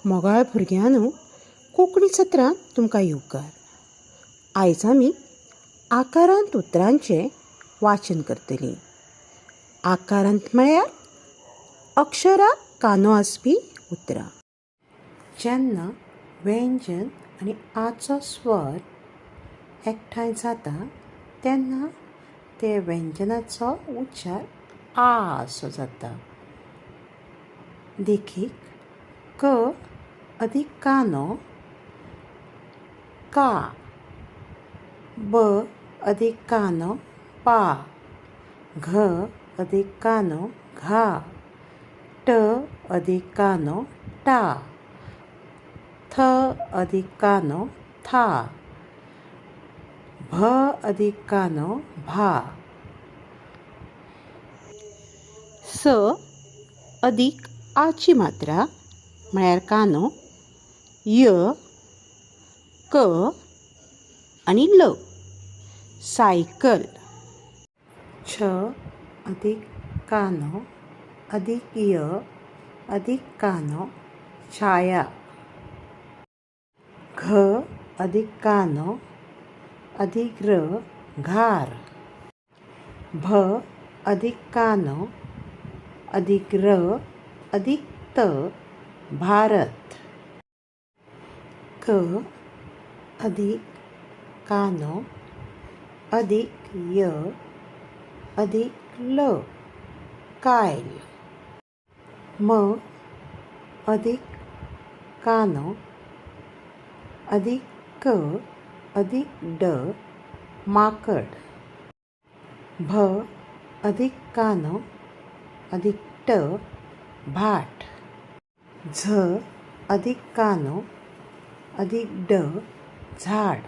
मोगाळ भुरग्यांनो, कोंकणी सत्रांत तुमकां येवकार. आयज आमी आकारांत उतरांचें वाचन करतलीं. आकारांत म्हळ्यार अक्षराक कानो आसपी उतरां. जेन्ना व्यंजन आनी आचो स्वर एकठांय जाता तेन्ना ते व्यंजनाचो उच्चार आ असो जाता. देखीक क अधिक कानो का, ब अधिक कानो पा, घ अधिक कानो घा, ट अधिक कानो टा, थ अधिक कानो था, भ अधिक कानो भा, स अधिक आची मात्रा म्हळ्यार कानो य, क आनी ल. सायकल. छ अधिक कानो अधिक य अधिक कानो छाया. घ अधिक कानो अधिक र घार. भ अधिक कानो अधिक र अधिक त भारत. क अधिक कानो अधिक य अधिक ल कायल. म अधिक कानो अधिक क अधिक ड माकड. भ अधिक कानो अधिक ट भाट. झ अधिक कानो अधिक ड झाड.